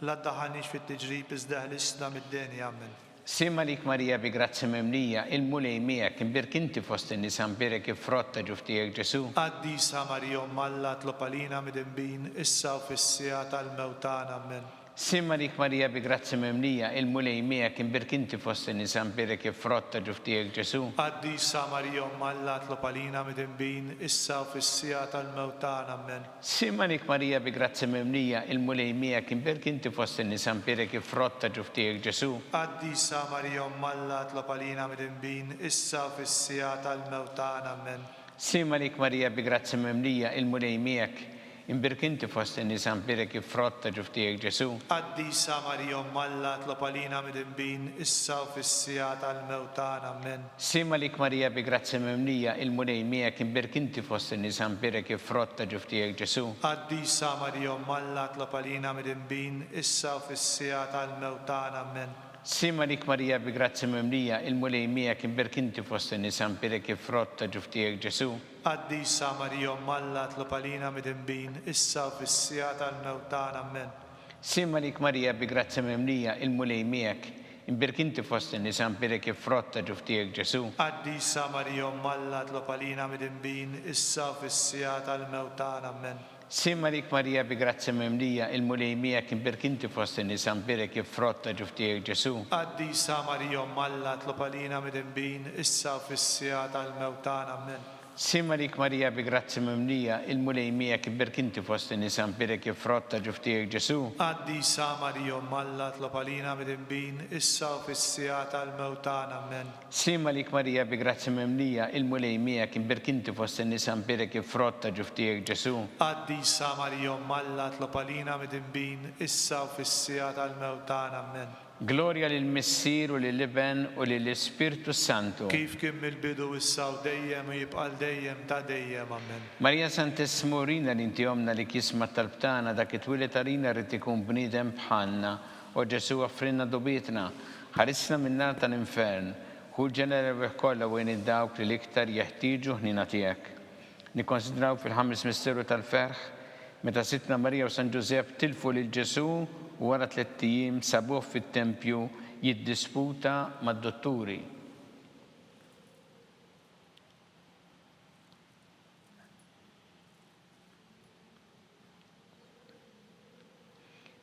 لا تدخلنيش في التجريب بس دهلسنا من الدنيا امين. Sima lik Marija bi grazzi mimlija il-mulej miegħek imbirk inti fost in-nies ambirek ifrotta ġuftijek Ġesu. قديسة مريم ملا اطلب علينا مدنبين إسا في السيات الموتان امين. Sima lik Marija bi grazzi mimlija il-mulej miegħek imbirk inti fost in-nies ambirek ifrotta ġuftijek Ġesu. قديسة مريم ملا اطلب علينا مدنبين إسا في السيات الموتان امين. Sima lik Marija bi grazzi mimlija il-mulej miegħek imbirk inti fost in-nies ambirek ifrotta ġuftijek Ġesu. قديسة مريم ملا اطلب علينا مدنبين إسا في السيات الموتان امين. Sima lik Marija bi grazzi mimlija il-mulej miegħek imbirk inti fost in-nies ambirek ifrotta ġuftijek Ġesu. قديسة مريم ملا اطلب علينا مدنبين إسا في السيات الموتان امين. Sima lik Marija bi grazzi mimlija il-mulej miegħek imbirk inti fost in-nies ambirek ifrotta ġuftijek Ġesu. قديسة مريم ملا اطلب علينا مدنبين إسا في السيات الموتان امين. Sima lik Marija bi grazzi mimlija il-mulej miegħek imbirk inti fost in-nies ambirek ifrotta ġuftijek Ġesu. قديسة مريم ملا اطلب علينا مدنبين إسا في السيات الموتان امين. Sima lik Marija bi grazzi mimlija il-mulej miegħek imbirk inti fost in-nies ambirek ifrotta ġuftijek Ġesu. قديسة مريم ملا اطلب علينا مدنبين إسا في السيات الموتان امين. Sima lik Marija bi grazzi mimlija il-mulej miegħek imbirk inti fost in-nies ambirek ifrotta ġuftijek Ġesu. قديسة مريم ملا اطلب علينا مدنبين إسا في السيات الموتان امين. Sima lik Marija bi grazzi mimlija, il-mulej miegħek ibberkinti fost in-nisa nbirek jifrotta ġuftijek Ġesu. Qaddisa Marija Alla tlob għalina mid-inbin issa u fis-sija tal-mewt tagħna. Amen. Sima lik Marija bi grazzi mimlija, il-mulej miegħek ibberkinti fost in-nisa nbirek jifrotta ġuftijek Ġesu. Qaddisa Marija Alla tlob għalina mid-inbin issa u fis-sija tal-mewt tagħna. Amen. Gloria lill-Missier u lill-Iben u lill-Ispirtu Santu. Kif kien mill-bidu issa u dejjem u jibqa' dejjem ta' dejjem. Amen. Marija Santissima urina li inti omna li kisma talbtana dak it-twilet arina rrid ikun bniedem bħalna u Ġesu offrinna dubietna. Ħarisna min-nar tal-infern. Hu l-ġenerevi kollha wejn id-dawk li l-iktar jeħtieġu ħnina tiegħek. Nikkonsidraw fil-ħames misteru tal-ferħ meta Sitna Marija u San Ġusepp tilfu lil Ġesu u wara 3 ijiem sabuh fit-tempju jiddisputa mad-dotturi.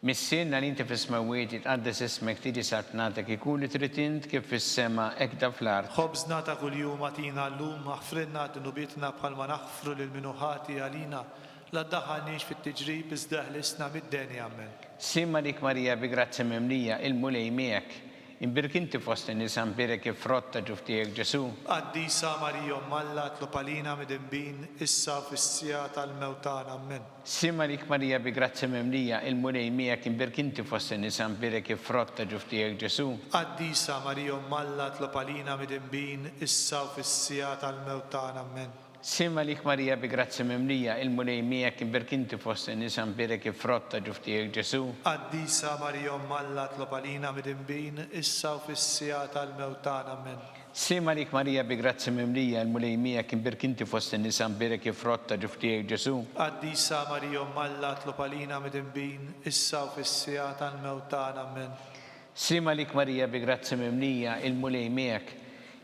Missienna li inti fis-smawiet jitqaddes ismek tiġi sartnatek ikun li trid int kif fis-sema hekk da fl-art. خبزنا ta' kuljum atina llum aħfrilna dunubietna bħalma naħfru lil minuħati għalina la ddaħħalniex fit-tiġrib iżda ħlisna mid-denja. Amen. Sima lik Marija bi grazzi mimlija il-mulej miegħek imbirkinti fost in-nisa nbirek jifrotta ġuftijek Ġesu. Qaddisa Marija Alla tlob għalina mid-inbin issa u fis-sija tal-mewt tagħna. Amen. Sima lik Marija bi grazzi mimlija il-mulej miegħek imbirkinti fost in-nisa nbirek jifrotta ġuftijek Ġesu. Qaddisa Marija Alla tlob għalina mid-inbin issa u fis-sija tal-mewt tagħna. Amen. Sima lik Marija bi grazzi mimlija il-mulej miegħek imbirkinti fost in-nisa nbirek jifrotta ġuftijek Ġesu. Qaddisa Marija Alla tlob għalina mid-inbin issa u fis-sija tal-mewt tagħna. Amen. Sima lik Marija bi grazzi mimlija il-mulej miegħek imbirkinti fost in-nisa nbirek jifrotta ġuftijek Ġesu. Qaddisa Marija Alla tlob għalina mid-inbin issa u fis-sija tal-mewt tagħna. Amen. Sima lik Marija bi grazzi mimlija il-mulej miegħek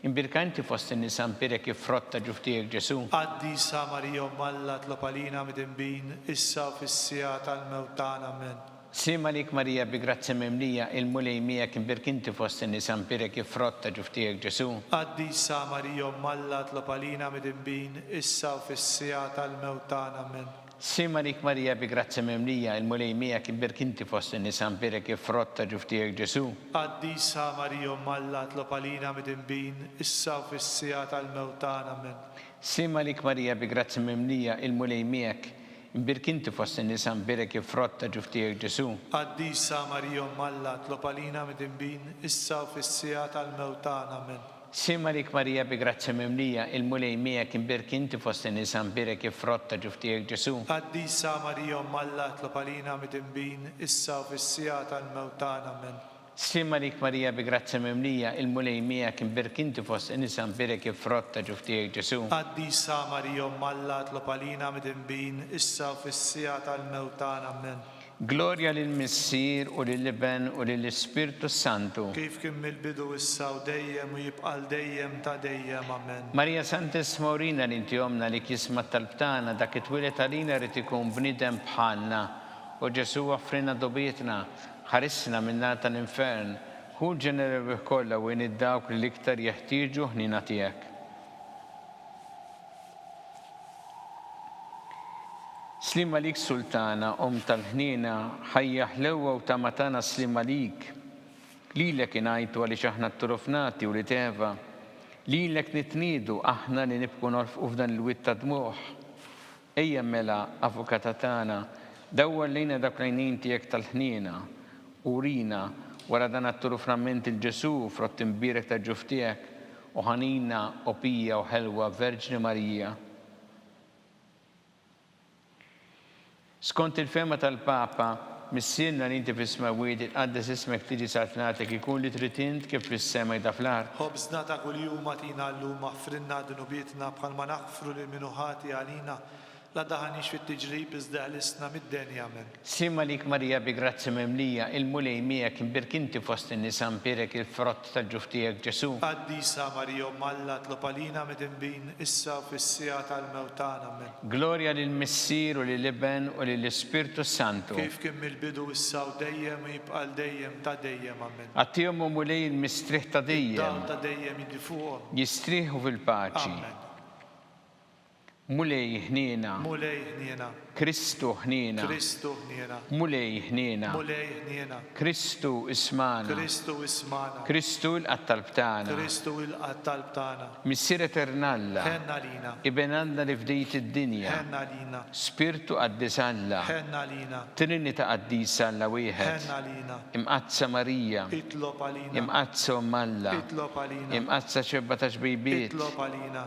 imbirkanti fost in-nisa nbirek jifrotta ġuftijek Ġesu. Qaddisa Marija Alla tlob għalina mid-inbin issa u fis-sija tal-mewt tagħna. Amen. Sima lik Marija bi grazzi mimlija il-mulej miegħek imbirkinti fost in-nisa nbirek jifrotta ġuftijek Ġesu. Qaddisa Marija Alla tlob għalina mid-inbin issa u fis-sija tal-mewt tagħna. Amen. Sima lik Marija bi grazzi mimlija il-mulej miegħek imbirkinti fost in-nisa nbirek jifrotta ġuftijek Ġesu. Qaddisa Marija Alla tlob għalina mid-inbin issa u fis-sija tal-mewt tagħna. Amen. Sima lik Marija bi grazzi mimlija il-mulej miegħek imbirkinti fost in-nisa nbirek jifrotta ġuftijek Ġesu. Qaddisa Marija Alla tlob għalina mid-inbin issa u fis-sija tal-mewt tagħna. Amen. Sima lik Marija bi grazzi mimlija il-mulej miegħek imbirkinti fost in-nisa nbirek jifrotta ġuftijek Ġesu. Qaddisa Marija Alla tlob għalina mid-inbin issa u fis-sija tal-mewt tagħna. Amen. Sima lik Marija bi grazzi mimlija il-mulej miegħek imbirkinti fost in-nisa nbirek jifrotta ġuftijek Ġesu. Qaddisa Marija Alla tlob għalina mid-inbin issa u fis-sija tal-mewt tagħna. Amen. Gloria lill-Missier u lill-Iben u lill-Ispirtu Santu. Kif kien mill-bidu issa u dejjem u jibqa' dejjem ta' dejjem. Amen. Marija Santissima urina li inti omna li kisma talbtana dak it-twilet għalina rrid ikun bniedem bħalna u Ġesu offrina dubietna ħarisna min-nar tal-infern. Hu l-ġenerevi kollha wejn id-dawk li l-iktar jeħtieġu ħnina tiegħek. Slima lik Sultana, tal-ħnina, ħajja ħlewwa u tamatana slima lik. Lilek inajtu għaliex aħna t-turufnati u li teva. Lilek nitnidu aħna li nibku norfqu f'dan il-witt ta' dmuħ. Ejja mela, avukata tagħna, dawwar lejna dak lejnin tiegħek tal-ħnina. Urina wara dan at-turufnament il-Ġesu frott imbirek ta' ġuftijek u ħanina u pija u ħelwa Verġni Marija. Skont il-fema tal-Papa, missienna li inti fis-smawiet itqaddes ismek tiġi sartnatek ikun li trid int kif fis-sema jda fl-art. Ħobżna ta' kuljum atina llum aħfrilna dunubietna bħalma naħfru lil minuħati għalina la daħanix fit-tiġrib iżda ħlisna mid-denja. Amen. Sima lik Marija bi grazzi mimlija il-mulej miegħek imbirkinti fost in-nisa nbirek il-frott tal-ġuftijek Ġesu. Qaddisa Marija Alla tlob għalina mid-inbin issa u fis-sija tal-mewt tagħna. Amen. Gloria lill-Missier u lill-Iben u lill-Ispirtu Santu. Kif kien mill-bidu issa u dejjem u jibqa' dejjem ta' dejjem. Amen. Għattihom u mulej il-mistrieħ ta' dejjem Ta' dejjem jiddi fuqhom. jistrieħu fil-paċi. Amen. mulej ħnina, mulej ħniena, Kristu ħnina, Kristu ħniena, mulej ħnina, mulej ħniena, Kristu ismana, Kristu ismana, Kristu l-qattalb tagħna, Kristu il-qattalb tagħna, Missier Eternalla, ħenna lina, ibenanna li fdejt id-dinja, ħenna lina, Spirtu qaddisalla, ħenna lina, Trinita qaddisalla wieħed, ħenna lina, imqazza Marija, itlob għalina, imqazza Ommalla, itlob għalina, imqazza ċebba ta' ġbejbiet, itlob għalina,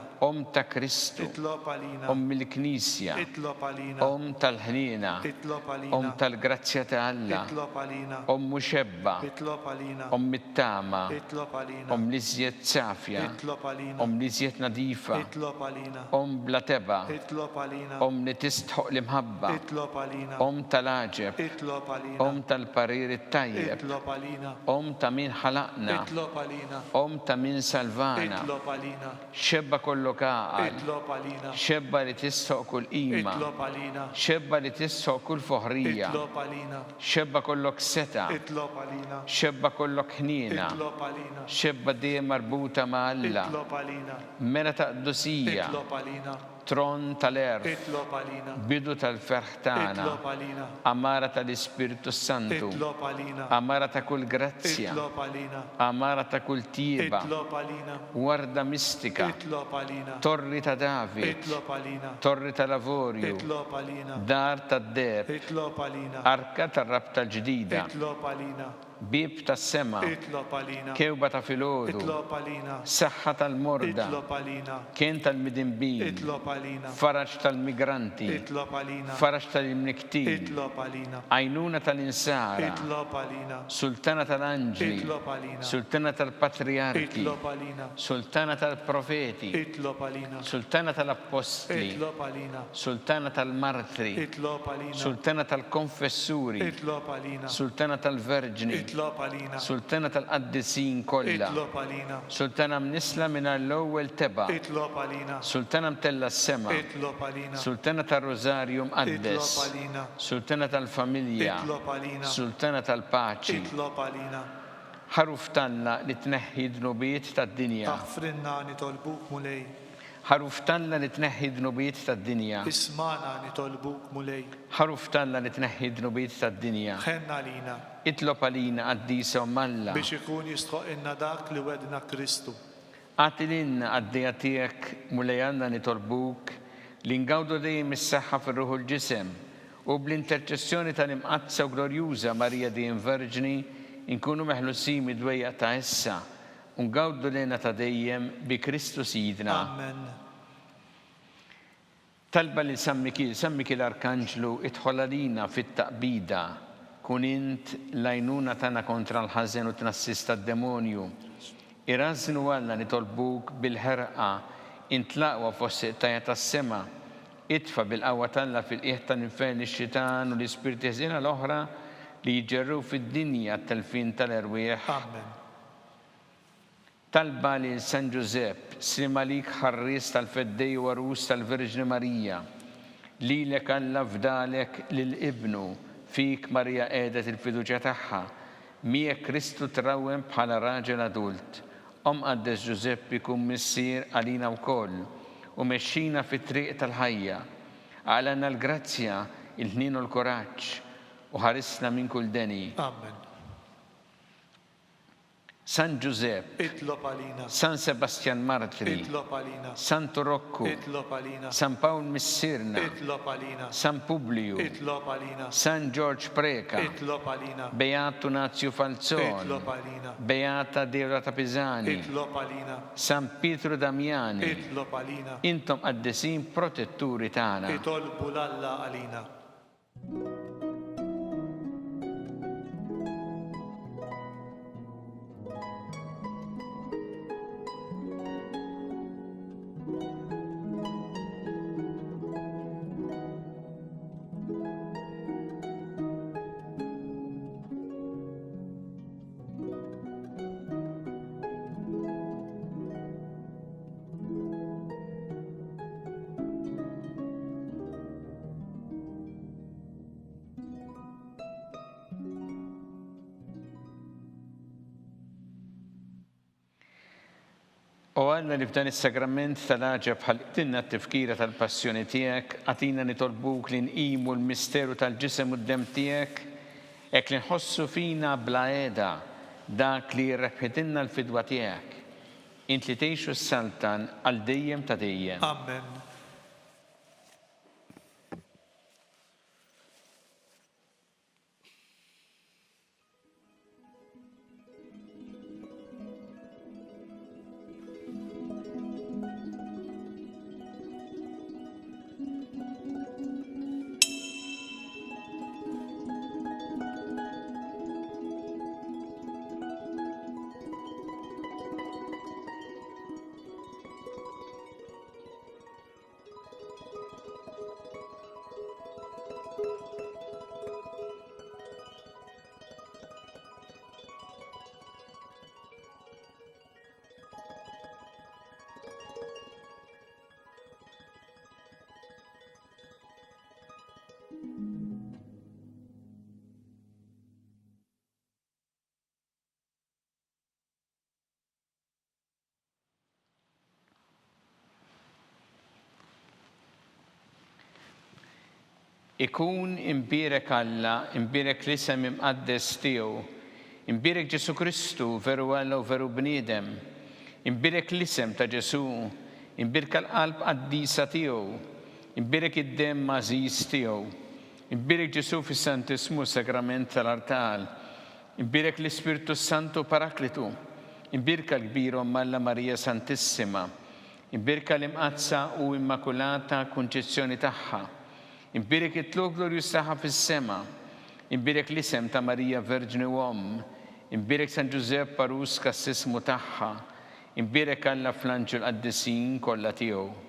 ta' Kristu, itlob għalina, il-Knisja, itlob għalina, tal-ħnina, itlob għalina, tal-grazzja ta' Alla, itlob għalina, muxebba, itlob għalina, it-tama, itlob għalina, l-iżjed safja, itlob għalina, l-iżjed nadifa, itlob għalina, bla teba, itlob għalina, li tistħoq l-imħabba, itlob għalina, tal-aġeb, itlob għalina, tal-parir it-tajjeb, itlob għalina, ta' min ħalaqna, itlob għalina, ta' min salvana, itlob għalina, xebba kollu kaqal, itlob għalina, xebba li tistħoq kull qima, itlob għalina, xebba li tistħoq kull foħrija, itlob għalina, xebba kollok seta, itlob għalina, xebba kollok ħnina, itlob għalina, xebba dejjem marbuta ma' Alla, itlob għalina, mela ta' qdusija, itlob għalina, tron tal-erf, itlob għalina, bidu tal-ferħ tagħna, itlob għalina, amara tal-Ispiritu Santu, itlob għalina, amara ta' kull grazzja, itlob għalina, amara ta' kull tieba, itlob għalina, warda mistika, itlob għalina, torri ta' David, itlob għalina, torri ta' lavorju, itlob għalina, dar ta' deb, itlob għalina, arka ta' rabta ġdida, itlob għalina, bib ta' sema, itlob għalina, kewba ta' filodu, itlob għalina, saħħa tal-morda, itlob għalina, kien tal-midinbin, itlob għalina, faraġ tal-migranti, itlob għalina, faraġ tal-imniktin, itlob għalina, għajnuna tal-insara, itlob għalina, sultana tal-anġli, itlob għalina, sultana tal-patriarki, itlob għalina, sultana tal-profeti, itlob għalina, sultana tal-apostli, itlob għalina, sultana tal-martri, itlob għalina, sultana tal-konfessuri, itlob għalina, sultana tal-verġni, itlob għalina, sultana tal-qaddisin kollha, itlob għalina, sultana mnisla minn l-ewwel teba, itlob għalina, sultana mtella s-sema, itlob għalina, sultana tal-Rożarju itlob mqaddes, għalina, sultana tal-familja, itlob għalina, sultana tal-paċi, itlob għalina, ħaruf tanna li tneħħi dnubiet tad-dinja, taħfrinna nitolbuk mulej, ħaruf tanna li tneħħi dnubiet tad-dinja, ismana nitolbuk mulej, ħaruf tanna li tneħħi dnubiet tad-dinja, ħenna lina, itlob għalina qaddisa Malla, biex ikun jistħoq inna dak li wedna Kristu, għatilin għaddija tiegħek mulejjanna nitolbuk li ngawdu dejjem is-saħħa fir-ruħ u l-ġisem u bl-interċessjoni tal-imqazza u glorjuża Marija dejjem Verġni inkunu meħlusin mid-dwejja ta' issa u ngawdu lejna ta' dejjem bi Kristu Sidna. amen, Talba li San Mikil Arkanġlu idħol għalina fit-taqbida kun int l-għajnuna tagħna kontra l-ħażen u tnassis tad-demonju. Irażnu Alla nitolbuk bil-ħerqa intlaqwa fost tajja tas-sema. Itfa bil-qawwa talla fil-qiegħ tal-infern ix-xitan u l-ispirti ħżiena l-oħra li jġerru fid-dinja t-telfin tal-erwieħ. amen, Talba li San Giuseppe, Srimalik ħarris tal-feddej u arus tal-Verġni Marija, lilek Alla fdalek lil-ibnu fik Marija qiegħdet il-fiduċja tagħha, miegħek Kristu trawwem bħala raġel adult. Qaddes Giuseppe kun missier għalina wkoll u mexxina fit-triq tal-ħajja. Għalana l-grazzja, il-ħnien u l-kuraġġ u ħarisna minn kull deni. amen, San Giuseppe, itlob għalina, San Sebastian Martri, itlob għalina, San Turokku, itlob għalina, San Paul Missirna, itlob għalina, San Publiu, itlob għalina, San George Preka, itlob għalina, Beato Nazio Falzon, itlob għalina, Beata Deodata Pisani, itlob għalina, San Pietro Damiani, itlob għalina, intom qaddesin protetturi tagħna. itolbu l-Alla għalina. U Alla li f'dan is-sagrament tal-ħaġa bħal qtilna t-tifkira tal-passjoni tiegħek, għatina nitolbuk li nqimu l-misteru tal-ġisem u d-dem tiegħek, hekk li nħossu fina bla għeda dak li jirrebħitilna l-fidwa tiegħek. Int li tgħixu s-saltan għal dejjem ta' dejjem. Amen. Ikun imbirek Alla, imbirek l-isem imqaddes tiegħu, imbirek Ġesu Kristu veru Alla u veru bniedem, imbirek l-isem ta' Ġesu, imbirek l-qalb qaddisa tiegħu, imbirek id-dem mażiż tiegħu, imbirek Ġesu fis-Santismu sagrament tal-Artal, imbirek l-Ispirtu Santu Paraklitu, imbirek l-kbir Omm Alla Marija Santissima, imbirek l-imqazza u immakulata kunċezzjoni tagħha. Imbirek it-tluq glorjus tagħha fis-sema, imbirek l-isem ta' Marija Verġni u Omm, imbirek San Giuseppe Parus kas-sismu tagħha, imbirek Alla fl-anġel qaddisin kollha tiegħu.